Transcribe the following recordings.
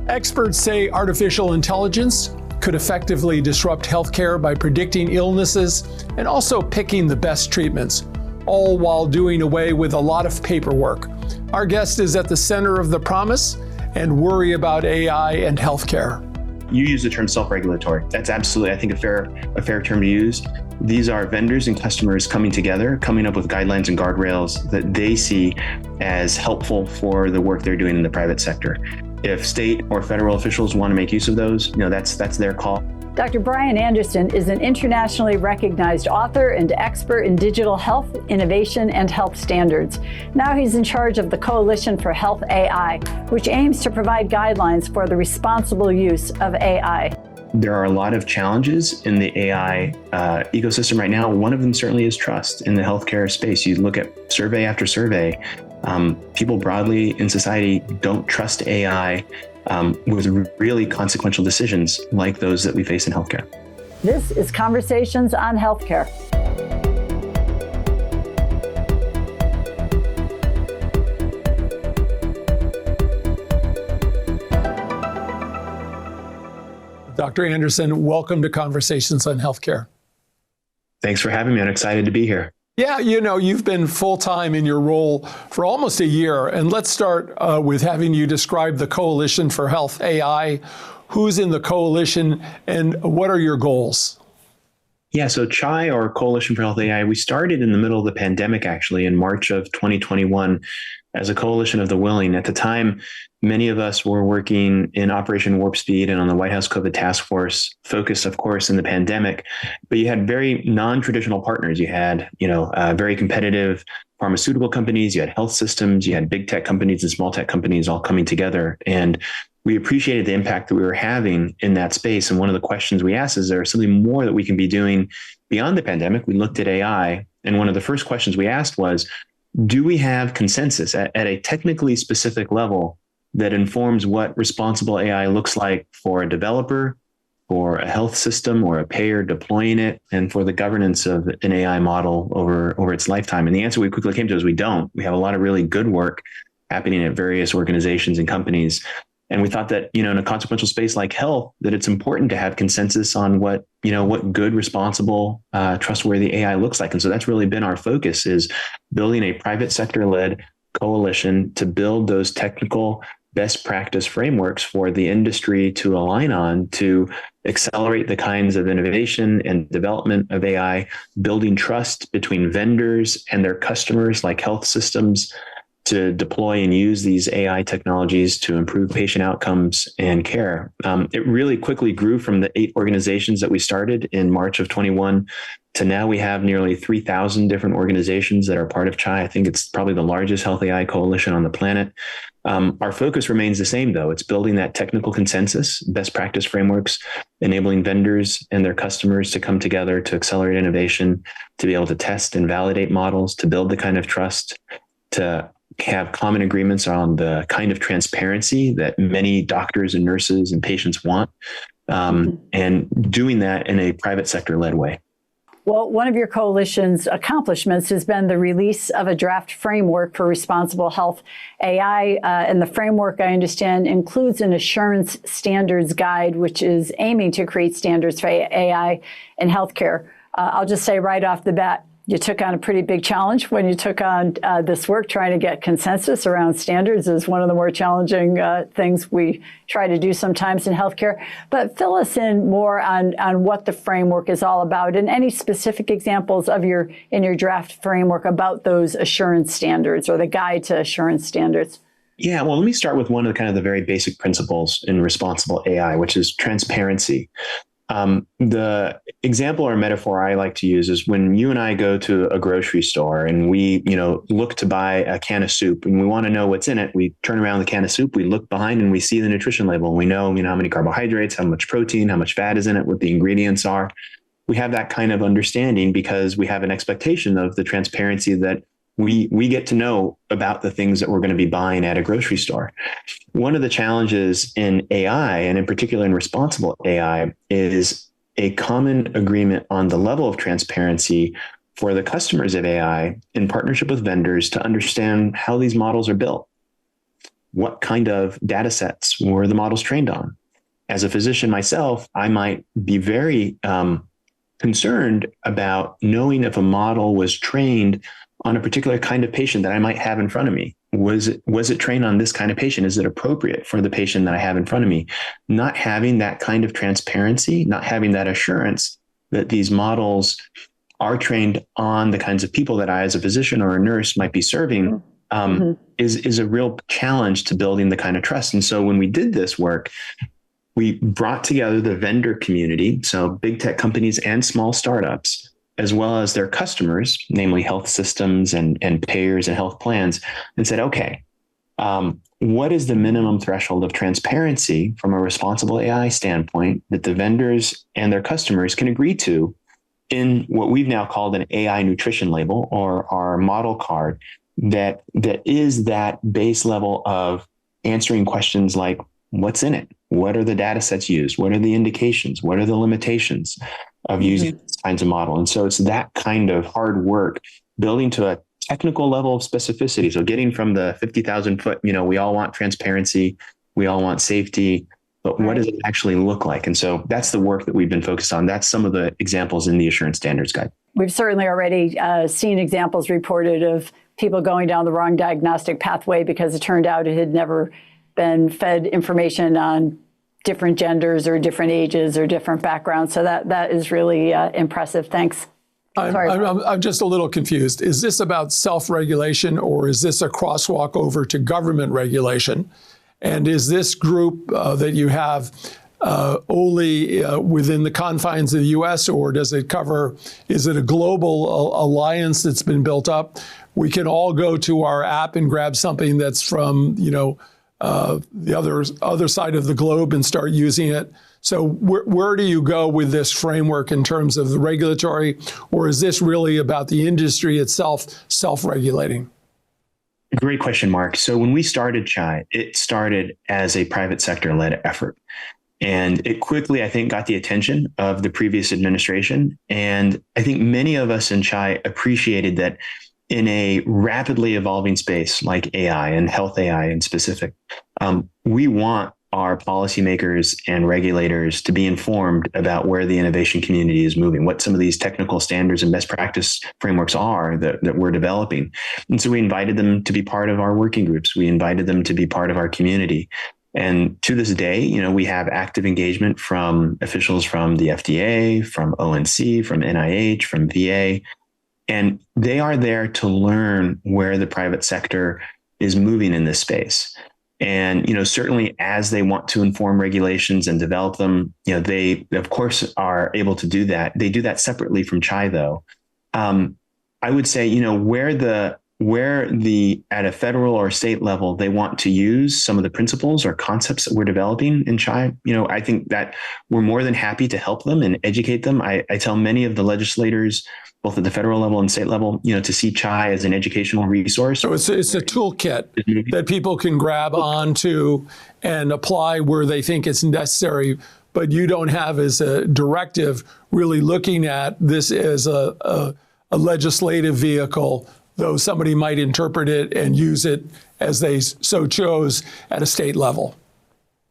Experts say artificial intelligence could effectively disrupt healthcare by predicting illnesses and also picking the best treatments, all while doing away with a lot of paperwork. Our guest is at the center of the promise and worry about AI and healthcare. You use the term self-regulatory. That's absolutely, I think, a fair term to use. These are vendors and customers coming together, coming up with guidelines and guardrails that they see as helpful for the work they're doing in the private sector. If state or federal officials want to make use of those, that's their call. Dr. Brian Anderson is an internationally recognized author and expert in digital health, innovation, and health standards. Now he's in charge of the Coalition for Health AI, which aims to provide guidelines for the responsible use of AI. There are a lot of challenges in the AI ecosystem right now. One of them certainly is trust in the healthcare space. You look at survey after survey, people broadly in society don't trust AI with really consequential decisions like those that we face in healthcare. This is Conversations on Healthcare. Dr. Anderson, welcome to Conversations on Healthcare. Thanks for having me. I'm excited to be here. Yeah, you've been full-time in your role for almost a year, and let's start with having you describe the Coalition for Health AI. Who's in the coalition, and what are your goals? Yeah, so CHAI, or Coalition for Health AI, we started in the middle of the pandemic, actually, in March of 2021, as a coalition of the willing. At the time, many of us were working in Operation Warp Speed and on the White House COVID task force, focused, of course, in the pandemic. But you had very non-traditional partners. You had, very competitive pharmaceutical companies. You had health systems. You had big tech companies and small tech companies all coming together. And we appreciated the impact that we were having in that space. And one of the questions we asked is, there something more that we can be doing beyond the pandemic? We looked at AI. And one of the first questions we asked was, do we have consensus at a technically specific level that informs what responsible AI looks like for a developer, for a health system or a payer deploying it, and for the governance of an AI model over its lifetime? And the answer we quickly came to is we don't. We have a lot of really good work happening at various organizations and companies. And we thought that, in a consequential space like health, that it's important to have consensus on what good, responsible, trustworthy AI looks like. And so that's really been our focus, is building a private sector-led coalition to build those technical best practice frameworks for the industry to align on, to accelerate the kinds of innovation and development of AI, building trust between vendors and their customers like health systems, to deploy and use these AI technologies to improve patient outcomes and care. It really quickly grew from the 8 organizations that we started in March of 21 to now we have nearly 3,000 different organizations that are part of CHAI. I think it's probably the largest health AI coalition on the planet. Our focus remains the same, though. It's building that technical consensus, best practice frameworks, enabling vendors and their customers to come together to accelerate innovation, to be able to test and validate models, to build the kind of trust, to have common agreements on the kind of transparency that many doctors and nurses and patients want, and doing that in a private sector-led way. Well, one of your coalition's accomplishments has been the release of a draft framework for responsible health AI. And the framework, I understand, includes an assurance standards guide, which is aiming to create standards for AI in healthcare. I'll just say right off the bat, you took on a pretty big challenge when you took on this work. Trying to get consensus around standards is one of the more challenging things we try to do sometimes in healthcare. But fill us in more on what the framework is all about, and any specific examples of your draft framework about those assurance standards or the guide to assurance standards. Yeah, well, let me start with one of the very basic principles in responsible AI, which is transparency. The example or metaphor I like to use is when you and I go to a grocery store and we, look to buy a can of soup and we want to know what's in it. We turn around the can of soup, we look behind and we see the nutrition label. And we know, how many carbohydrates, how much protein, how much fat is in it, what the ingredients are. We have that kind of understanding because we have an expectation of the transparency that we get to know about the things that we're going to be buying at a grocery store. One of the challenges in AI, and in particular in responsible AI, is a common agreement on the level of transparency for the customers of AI in partnership with vendors to understand how these models are built. what kind of data sets were the models trained on? As a physician myself, I might be very concerned about knowing if a model was trained on a particular kind of patient that I might have in front of me. Was it trained on this kind of patient? Is it appropriate for the patient that I have in front of me? Not having that kind of transparency, not having that assurance that these models are trained on the kinds of people that I, as a physician or a nurse, might be serving, is a real challenge to building the kind of trust. And so when we did this work, we brought together the vendor community, so big tech companies and small startups, as well as their customers, namely health systems and payers and health plans, and said, okay, what is the minimum threshold of transparency from a responsible AI standpoint that the vendors and their customers can agree to in what we've now called an AI nutrition label, or our model card, that is that base level of answering questions like, what's in it? What are the data sets used? What are the indications? What are the limitations of using these kinds of model? And so it's that kind of hard work, building to a technical level of specificity. So getting from the 50,000 foot, we all want transparency, we all want safety, but what does it actually look like? And so that's the work that we've been focused on. That's some of the examples in the Assurance Standards Guide. We've certainly already seen examples reported of people going down the wrong diagnostic pathway because it turned out it had never been fed information on different genders or different ages or different backgrounds. So that is really impressive. Thanks. I'm just a little confused. Is this about self-regulation, or is this a crosswalk over to government regulation? And is this group that you have only within the confines of the U.S., or is it a global alliance that's been built up? We can all go to our app and grab something that's from, the other side of the globe and start using it. So where do you go with this framework in terms of the regulatory, or is this really about the industry itself self-regulating? Great question, Mark. So when we started Chai, it started as a private sector-led effort. And it quickly, I think, got the attention of the previous administration. And I think many of us in Chai appreciated that in a rapidly evolving space like AI and health AI in specific, we want our policymakers and regulators to be informed about where the innovation community is moving, what some of these technical standards and best practice frameworks are that we're developing. And so we invited them to be part of our working groups. We invited them to be part of our community. And to this day, we have active engagement from officials from the FDA, from ONC, from NIH, from VA, and they are there to learn where the private sector is moving in this space. And, certainly as they want to inform regulations and develop them, they, of course, are able to do that. They do that separately from Chai, though. I would say, where at a federal or state level, they want to use some of the principles or concepts that we're developing in Chai, I think that we're more than happy to help them and educate them. I tell many of the legislators, both at the federal level and state level, to see Chai as an educational resource. So it's a toolkit that people can grab onto and apply where they think it's necessary, but you don't have as a directive really looking at this as a legislative vehicle, though somebody might interpret it and use it as they so chose at a state level.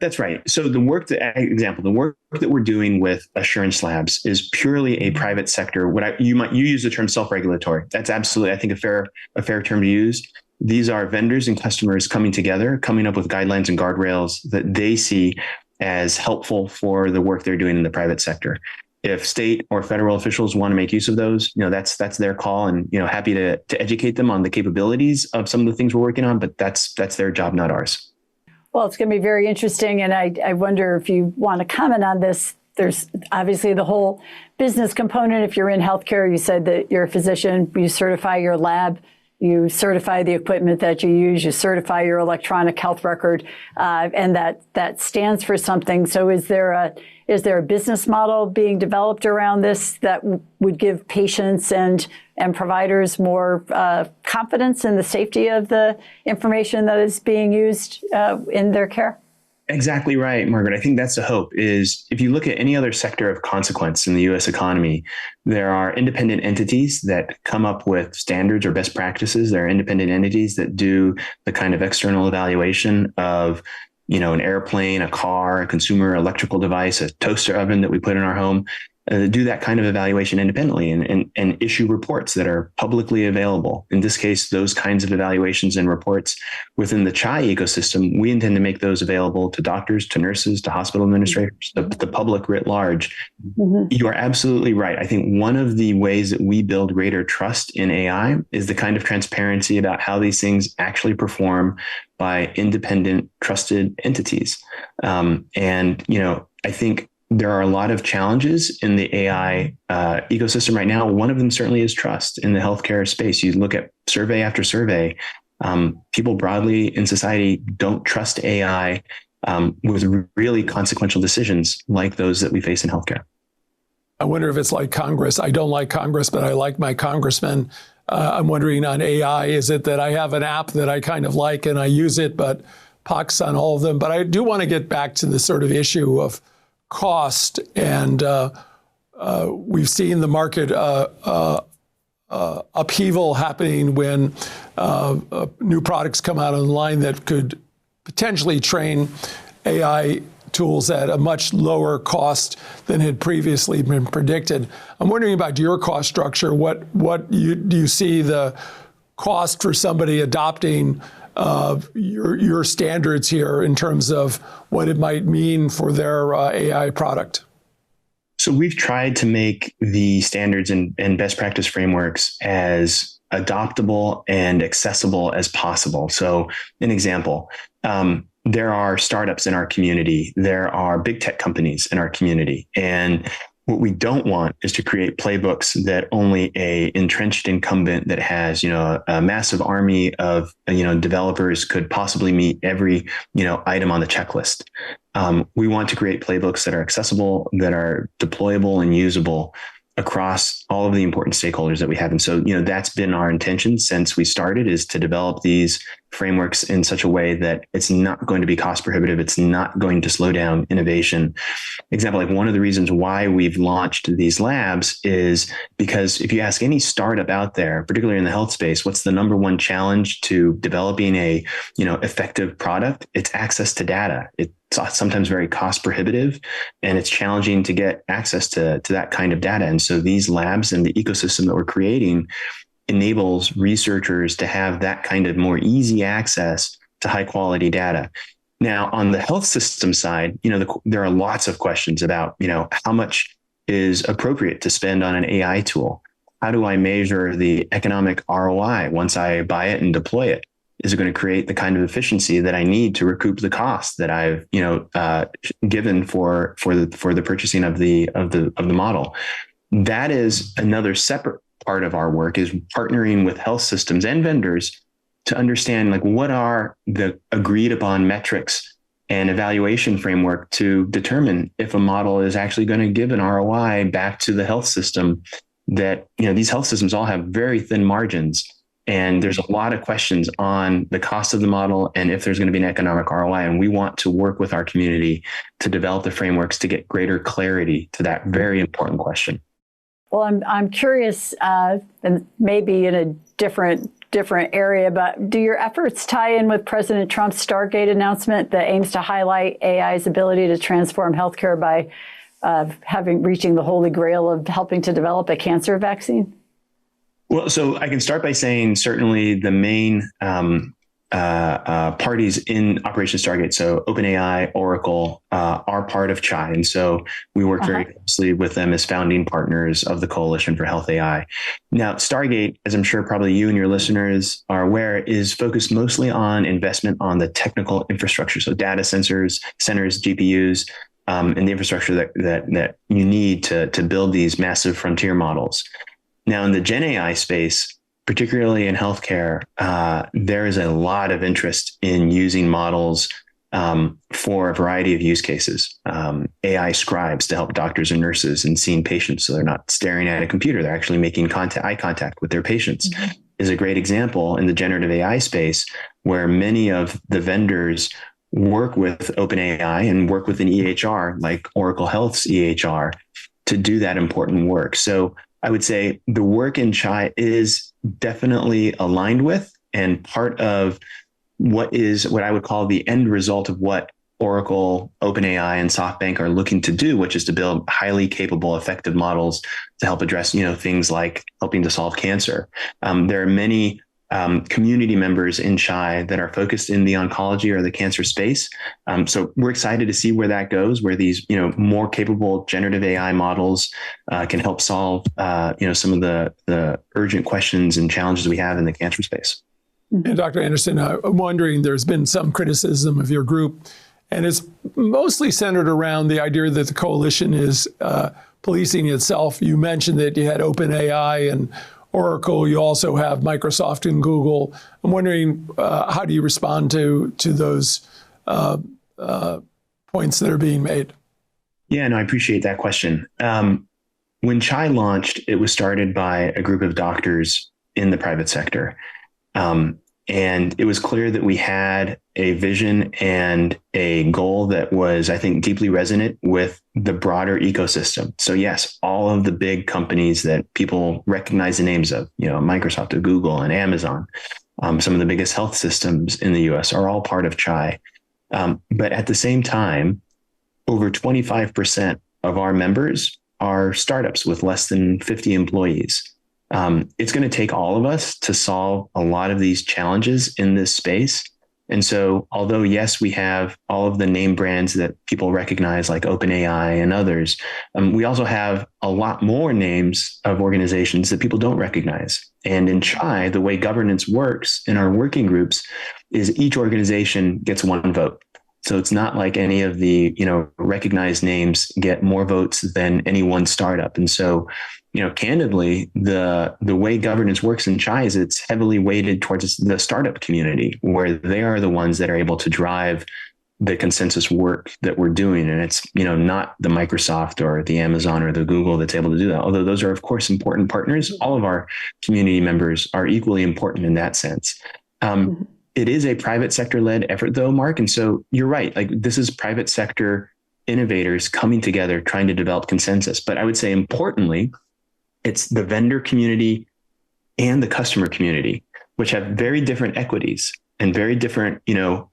That's right. So the work that we're doing with Assurance Labs is purely a private sector. You use the term self-regulatory. That's absolutely, I think, a fair term to use. These are vendors and customers coming together, coming up with guidelines and guardrails that they see as helpful for the work they're doing in the private sector. If state or federal officials want to make use of those, that's their call, and happy to educate them on the capabilities of some of the things we're working on. But that's their job, not ours. Well, it's going to be very interesting, and I wonder if you want to comment on this. There's obviously the whole business component. If you're in healthcare, you said that you're a physician, you certify your lab, you certify the equipment that you use, you certify your electronic health record, and that stands for something. So is there a business model being developed around this that would give patients and providers more confidence in the safety of the information that is being used in their care? Exactly right, Margaret. I think that's the hope is if you look at any other sector of consequence in the US economy, there are independent entities that come up with standards or best practices. There are independent entities that do the kind of external evaluation of, an airplane, a car, a consumer electrical device, a toaster oven that we put in our home. Do that kind of evaluation independently and issue reports that are publicly available. In this case, those kinds of evaluations and reports within the CHI ecosystem, we intend to make those available to doctors, to nurses, to hospital administrators, the public writ large. Mm-hmm. You are absolutely right. I think one of the ways that we build greater trust in AI is the kind of transparency about how these things actually perform by independent, trusted entities. I think there are a lot of challenges in the AI ecosystem right now. One of them certainly is trust in the healthcare space. You look at survey after survey, people broadly in society don't trust AI with really consequential decisions like those that we face in healthcare. I wonder if it's like Congress. I don't like Congress, but I like my congressman. I'm wondering on AI, is it that I have an app that I kind of like and I use it, but pox on all of them? But I do want to get back to the sort of issue of cost, and we've seen the market upheaval happening when new products come out online that could potentially train AI tools at a much lower cost than had previously been predicted. I'm wondering about your cost structure. Do you see the cost for somebody adopting your standards here in terms of what it might mean for their AI product? So we've tried to make the standards and best practice frameworks as adoptable and accessible as possible. So an example, there are startups in our community. There are big tech companies in our community. And what we don't want is to create playbooks that only a entrenched incumbent that has, a massive army of, developers could possibly meet every, item on the checklist. We want to create playbooks that are accessible, that are deployable and usable across all of the important stakeholders that we have. And so, that's been our intention since we started, is to develop these frameworks in such a way that it's not going to be cost prohibitive. It's not going to slow down innovation. Example, like one of the reasons why we've launched these labs is because if you ask any startup out there, particularly in the health space, what's the number one challenge to developing a, effective product? It's access to data. It's sometimes very cost prohibitive, and it's challenging to get access to that kind of data. And so these labs and the ecosystem that we're creating enables researchers to have that kind of more easy access to high quality data. Now, on the health system side, there are lots of questions about, how much is appropriate to spend on an AI tool? How do I measure the economic ROI once I buy it and deploy it? Is it going to create the kind of efficiency that I need to recoup the cost that I've, given for the purchasing of the model? That is another separate part of our work, is partnering with health systems and vendors to understand what are the agreed upon metrics and evaluation framework to determine if a model is actually going to give an ROI back to the health system. That, these health systems all have very thin margins, and there's a lot of questions on the cost of the model and if there's going to be an economic ROI. And we want to work with our community to develop the frameworks to get greater clarity to that very important question. Well, I'm curious, and maybe in a different area, but do your efforts tie in with President Trump's Stargate announcement that aims to highlight AI's ability to transform healthcare by reaching the holy grail of helping to develop a cancer vaccine? Well, so I can start by saying certainly the main parties in Operation Stargate, so OpenAI, Oracle, are part of CHI. And so we work very closely with them as founding partners of the Coalition for Health AI. Now, Stargate, as I'm sure probably you and your listeners are aware, is focused mostly on investment on the technical infrastructure. So data centers, GPUs, and the infrastructure that you need to build these massive frontier models. Now, in the Gen AI space, particularly in healthcare, there is a lot of interest in using models for a variety of use cases. AI scribes to help doctors and nurses in seeing patients, so they're not staring at a computer, they're actually making eye contact with their patients, is a great example in the generative AI space, where many of the vendors work with OpenAI and work with an EHR like Oracle Health's EHR to do that important work. So I would say the work in Chai is definitely aligned with and part of what I would call the end result of what Oracle, OpenAI, and SoftBank are looking to do, which is to build highly capable, effective models to help address, things like helping to solve cancer. There are many community members in Chai that are focused in the oncology or the cancer space. So we're excited to see where that goes, where these, more capable generative AI models can help solve, some of the urgent questions and challenges we have in the cancer space. And Dr. Anderson, I'm wondering, there's been some criticism of your group, and it's mostly centered around the idea that the coalition is policing itself. You mentioned that you had OpenAI and Oracle. You also have Microsoft and Google. I'm wondering, how do you respond to those points that are being made? Yeah, no, I appreciate that question. When Chai launched, it was started by a group of doctors in the private sector. And it was clear that we had a vision and a goal that was, I think, deeply resonant with the broader ecosystem. So yes, all of the big companies that people recognize the names of, Microsoft, and Google, and Amazon, some of the biggest health systems in the US are all part of Chai. But at the same time, over 25% of our members are startups with less than 50 employees. It's going to take all of us to solve a lot of these challenges in this space. And so, although, yes, we have all of the name brands that people recognize like OpenAI and others, we also have a lot more names of organizations that people don't recognize. And in Chai, the way governance works in our working groups is each organization gets one vote. So it's not like any of the, recognized names get more votes than any one startup. And so, candidly, the way governance works in Chai is it's heavily weighted towards the startup community, where they are the ones that are able to drive the consensus work that we're doing. And it's, not the Microsoft or the Amazon or the Google that's able to do that. Although those are, of course, important partners. All of our community members are equally important in that sense. It is a private sector led effort, though, Mark. And so you're right. Like, this is private sector innovators coming together, trying to develop consensus. But I would say, importantly, it's the vendor community and the customer community, which have very different equities and very different,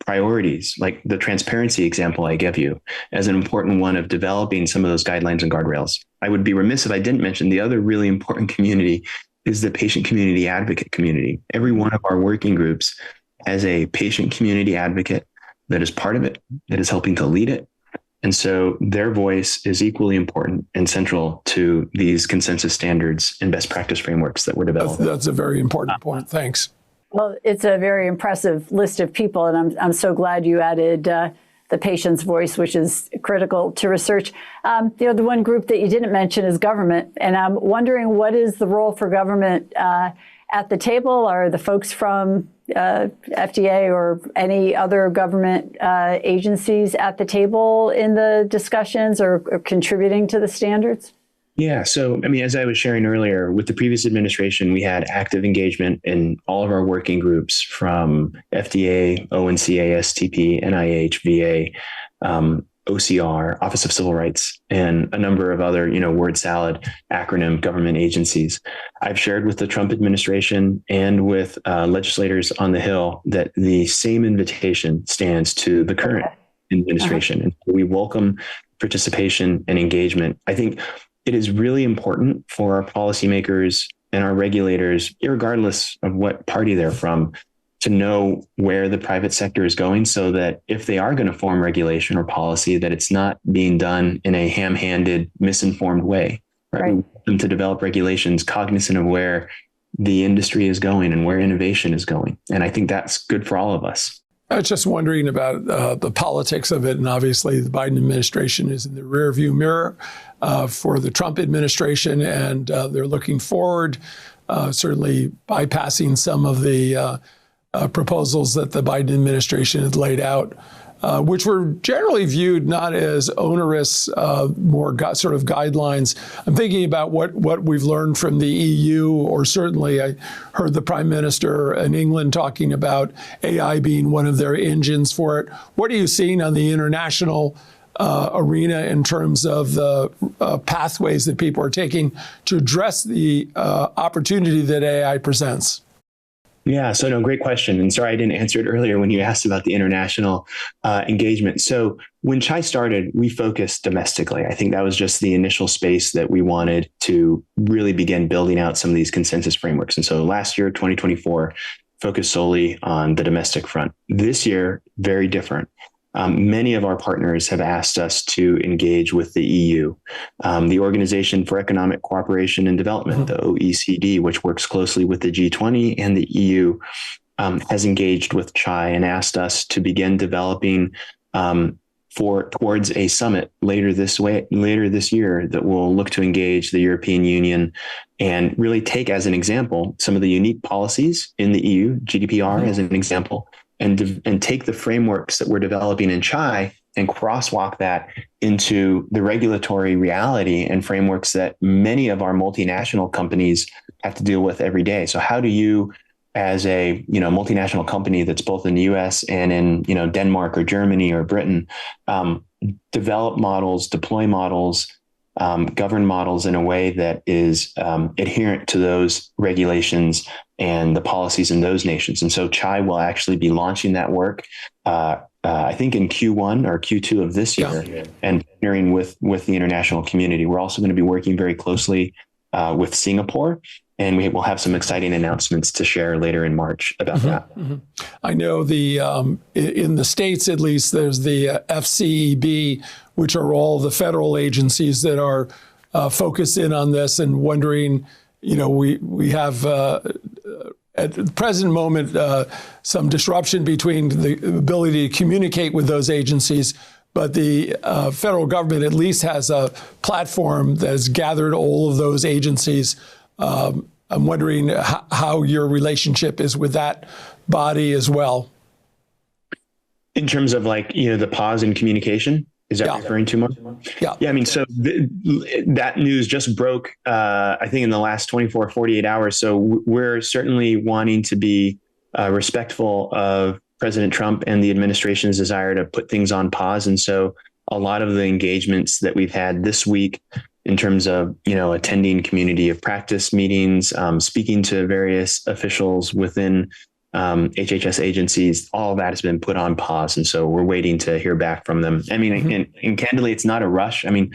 priorities. Like the transparency example I gave you as an important one of developing some of those guidelines and guardrails. I would be remiss if I didn't mention the other really important community is the patient community advocate community. Every one of our working groups has a patient community advocate that is part of it, that is helping to lead it. And so their voice is equally important and central to these consensus standards and best practice frameworks that we're developing. That's a very important point. Thanks. Well, it's a very impressive list of people, and I'm so glad you added the patient's voice, which is critical to research. The one group that you didn't mention is government, and I'm wondering, what is the role for government at the table? Are the folks from FDA or any other government agencies at the table in the discussions or contributing to the standards? Yeah. So, as I was sharing earlier, with the previous administration, we had active engagement in all of our working groups from FDA, ONCA, STP, NIH, VA, OCR, Office of Civil Rights, and a number of other, word salad acronym government agencies. I've shared with the Trump administration and with legislators on the Hill that the same invitation stands to the current administration. And we welcome participation and engagement. I think it is really important for our policymakers and our regulators, irregardless of what party they're from, to know where the private sector is going, so that if they are going to form regulation or policy, that it's not being done in a ham-handed, misinformed way. Right? We want them to develop regulations cognizant of where the industry is going and where innovation is going. And I think that's good for all of us. I was just wondering about the politics of it. And obviously, the Biden administration is in the rearview mirror for the Trump administration, and they're looking forward, certainly bypassing some of the proposals that the Biden administration had laid out which were generally viewed not as onerous, more sort of guidelines. I'm thinking about what we've learned from the EU, or certainly I heard the Prime Minister in England talking about AI being one of their engines for it. What are you seeing on the international arena in terms of the pathways that people are taking to address the opportunity that AI presents? Yeah, so no, great question. And sorry, I didn't answer it earlier when you asked about the international engagement. So when Chai started, we focused domestically. I think that was just the initial space that we wanted to really begin building out some of these consensus frameworks. And so last year, 2024, focused solely on the domestic front. This year, very different. Many of our partners have asked us to engage with the EU, the Organization for Economic Cooperation and Development, the OECD, which works closely with the G20 and the EU, has engaged with Chai and asked us to begin developing towards a summit later this year that will look to engage the European Union and really take as an example some of the unique policies in the EU, GDPR as an example, and take the frameworks that we're developing in Chai and crosswalk that into the regulatory reality and frameworks that many of our multinational companies have to deal with every day. So how do you, as a multinational company that's both in the US and in Denmark or Germany or Britain, develop models, deploy models, govern models in a way that is adherent to those regulations and the policies in those nations? And so Chai will actually be launching that work, I think in Q1 or Q2 of this year, and partnering with the international community. We're also going to be working very closely with Singapore, and we will have some exciting announcements to share later in March about that. I know in the States, at least, there's the FCEB, which are all the federal agencies that are focused in on this and wondering, we have at the present moment some disruption between the ability to communicate with those agencies, but the federal government at least has a platform that has gathered all of those agencies. I'm wondering how your relationship is with that body as well. In terms of the pause in communication, is that referring to, Mark? Yeah. I mean, so that news just broke, I think in the last 24, 48 hours. So we're certainly wanting to be respectful of President Trump and the administration's desire to put things on pause. And so a lot of the engagements that we've had this week in terms of, attending community of practice meetings, speaking to various officials within HHS agencies, all of that has been put on pause. And so we're waiting to hear back from them. I mean, and candidly, it's not a rush. I mean,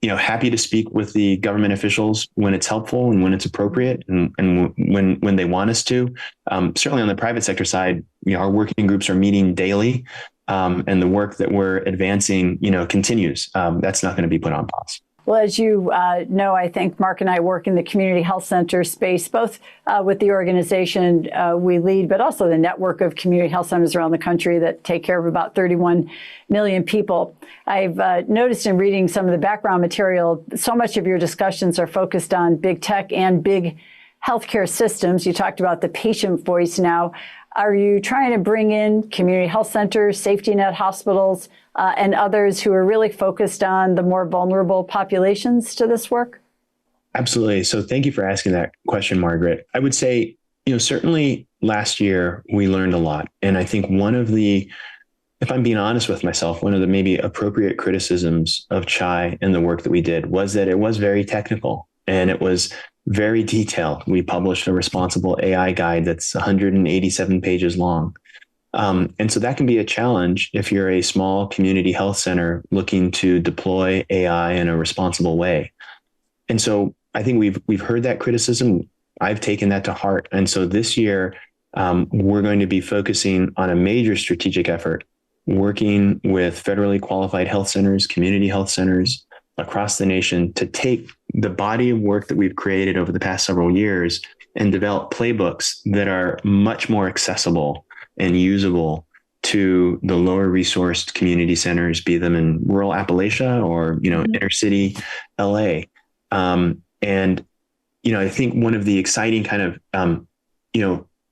happy to speak with the government officials when it's helpful and when it's appropriate and when they want us to. Certainly on the private sector side, our working groups are meeting daily, and the work that we're advancing, continues. That's not going to be put on pause. Well, as you know, I think Mark and I work in the community health center space, both with the organization we lead, but also the network of community health centers around the country that take care of about 31 million people. I've noticed in reading some of the background material, so much of your discussions are focused on big tech and big healthcare systems. You talked about the patient voice now. Are you trying to bring in community health centers, safety net hospitals, and others who are really focused on the more vulnerable populations to this work? Absolutely. So thank you for asking that question, Margaret. I would say, certainly last year we learned a lot. And I think if I'm being honest with myself, one of the maybe appropriate criticisms of Chai and the work that we did was that it was very technical and it was very detailed. We published a responsible AI guide that's 187 pages long. And so that can be a challenge if you're a small community health center looking to deploy AI in a responsible way. And so I think we've heard that criticism. I've taken that to heart. And so this year, we're going to be focusing on a major strategic effort, working with federally qualified health centers, community health centers across the nation to take the body of work that we've created over the past several years and develop playbooks that are much more accessible and usable to the lower resourced community centers, be them in rural Appalachia or, inner city LA. I think one of the exciting kind of,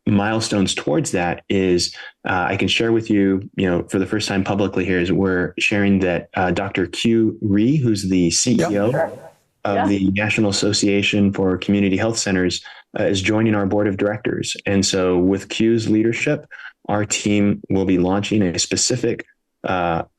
milestones towards that is I can share with you, for the first time publicly here, is we're sharing that Dr. Q Ree, who's the CEO of the National Association for Community Health Centers, is joining our board of directors. And so with Q's leadership, our team will be launching a specific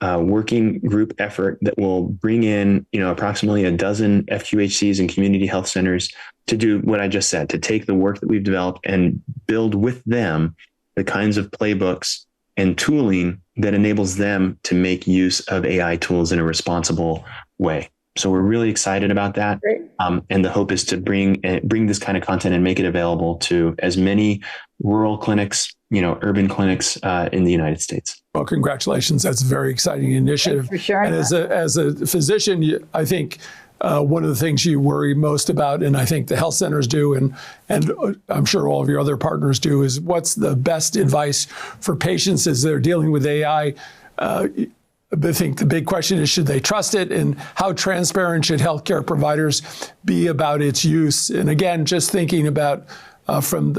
working group effort that will bring in, approximately a dozen FQHCs and community health centers to do what I just said, to take the work that we've developed and build with them the kinds of playbooks and tooling that enables them to make use of AI tools in a responsible way. So we're really excited about that. And the hope is to bring this kind of content and make it available to as many rural clinics, urban clinics in the United States. Well, congratulations. That's a very exciting initiative. Thanks for sharing and as a physician, I think one of the things you worry most about, and I think the health centers do, and I'm sure all of your other partners do, is what's the best advice for patients as they're dealing with AI? I think the big question is, should they trust it, and how transparent should healthcare providers be about its use? And again, just thinking about from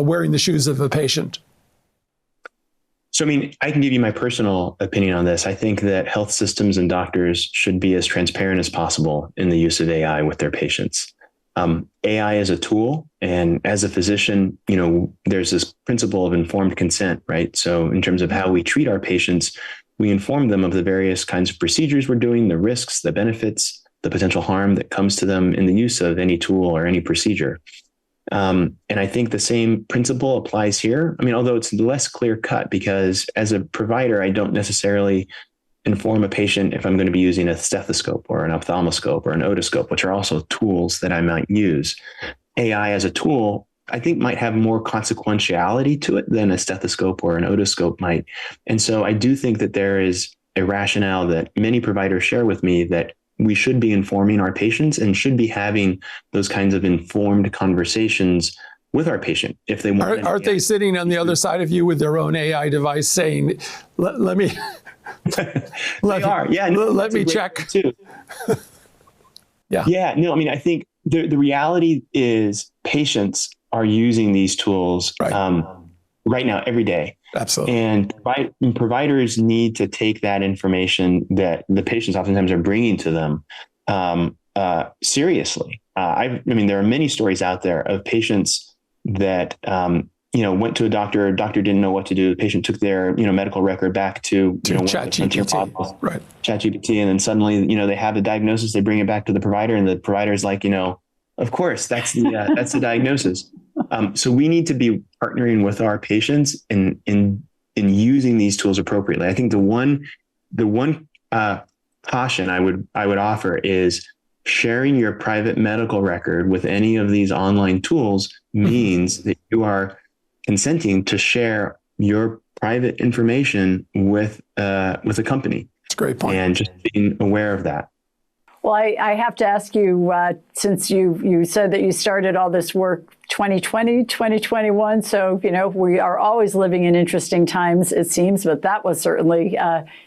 wearing the shoes of a patient. So, I can give you my personal opinion on this. I think that health systems and doctors should be as transparent as possible in the use of AI with their patients. AI is a tool, and as a physician, there's this principle of informed consent, right? So in terms of how we treat our patients, we inform them of the various kinds of procedures we're doing, the risks, the benefits, the potential harm that comes to them in the use of any tool or any procedure. And I think the same principle applies here. Although it's less clear cut, because as a provider, I don't necessarily inform a patient if I'm going to be using a stethoscope or an ophthalmoscope or an otoscope, which are also tools that I might use. AI as a tool, I think, might have more consequentiality to it than a stethoscope or an otoscope might. And so I do think that there is a rationale that many providers share with me that we should be informing our patients and should be having those kinds of informed conversations with our patient if they want. Aren't they sitting on the other side of you with their own AI device saying, let me... let me check. Too. I think the reality is patients are using these tools right now, every day. Absolutely. And providers need to take that information that the patients oftentimes are bringing to them seriously. There are many stories out there of patients that went to a doctor didn't know what to do. The patient took their medical record back to ChatGPT, right? ChatGPT, and then suddenly they have the diagnosis. They bring it back to the provider, and the provider is like, of course, that's the diagnosis. So we need to be partnering with our patients in using these tools appropriately. I think the one caution I would offer is sharing your private medical record with any of these online tools means that you are consenting to share your private information with a company. That's a great point. And just being aware of that. Well, I have to ask you, since you said that you started all this work 2020, 2021, so, we are always living in interesting times, it seems, but that was certainly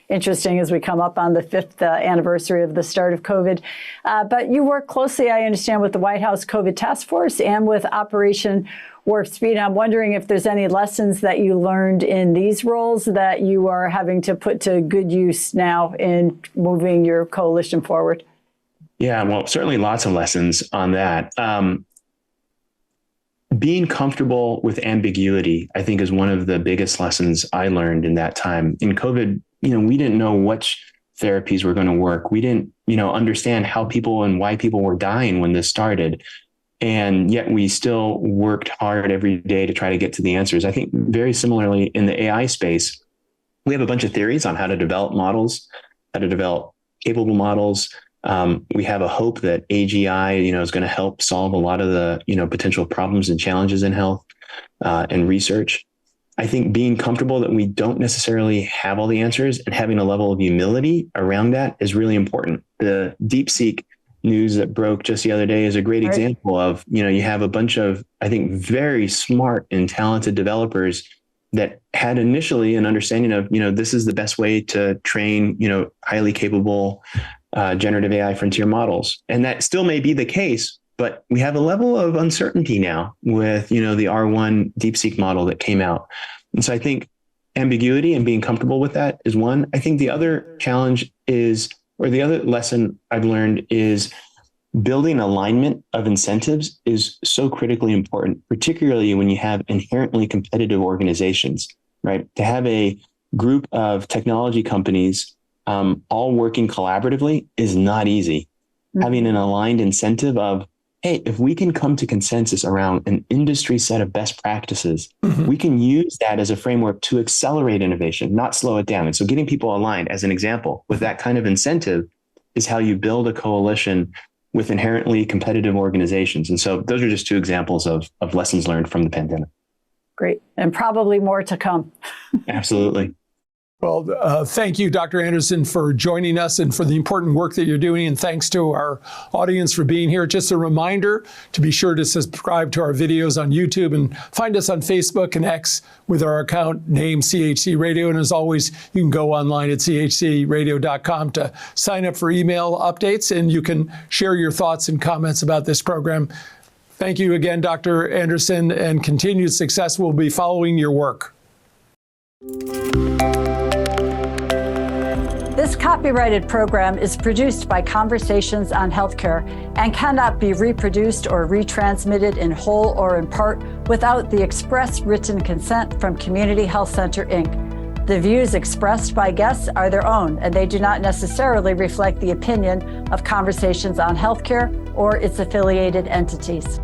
interesting as we come up on the 5th anniversary of the start of COVID. But you work closely, I understand, with the White House COVID Task Force and with Operation Warp Speed. I'm wondering if there's any lessons that you learned in these roles that you are having to put to good use now in moving your coalition forward. Yeah, well, certainly lots of lessons on that. Being comfortable with ambiguity, I think, is one of the biggest lessons I learned in that time. In COVID, we didn't know which therapies were going to work. We didn't, understand how people and why people were dying when this started. And yet we still worked hard every day to try to get to the answers. I think very similarly in the AI space, we have a bunch of theories on how to develop models, how to develop capable models. We have a hope that AGI, is going to help solve a lot of the, potential problems and challenges in health and research. I think being comfortable that we don't necessarily have all the answers and having a level of humility around that is really important. The DeepSeek news that broke just the other day is a great example of, you have a bunch of, I think, very smart and talented developers that had initially an understanding of, this is the best way to train, highly capable generative AI frontier models. And that still may be the case, But we have a level of uncertainty now with, the R1 DeepSeek model that came out. And so I think ambiguity and being comfortable with that is one. I think the other challenge is, or the other lesson I've learned is building alignment of incentives is so critically important, particularly when you have inherently competitive organizations, right? To have a group of technology companies all working collaboratively is not easy. Mm-hmm. Having an aligned incentive of, hey, if we can come to consensus around an industry set of best practices, mm-hmm. we can use that as a framework to accelerate innovation, not slow it down. And so getting people aligned, as an example, with that kind of incentive is how you build a coalition with inherently competitive organizations. And so those are just two examples of lessons learned from the pandemic. Great. And probably more to come. Absolutely. Well, thank you, Dr. Anderson, for joining us and for the important work that you're doing. And thanks to our audience for being here. Just a reminder to be sure to subscribe to our videos on YouTube and find us on Facebook and X with our account name CHC Radio. And as always, you can go online at chcradio.com to sign up for email updates, and you can share your thoughts and comments about this program. Thank you again, Dr. Anderson, and continued success. We'll be following your work. This copyrighted program is produced by Conversations on Healthcare and cannot be reproduced or retransmitted in whole or in part without the express written consent from Community Health Center, Inc. The views expressed by guests are their own, and they do not necessarily reflect the opinion of Conversations on Healthcare or its affiliated entities.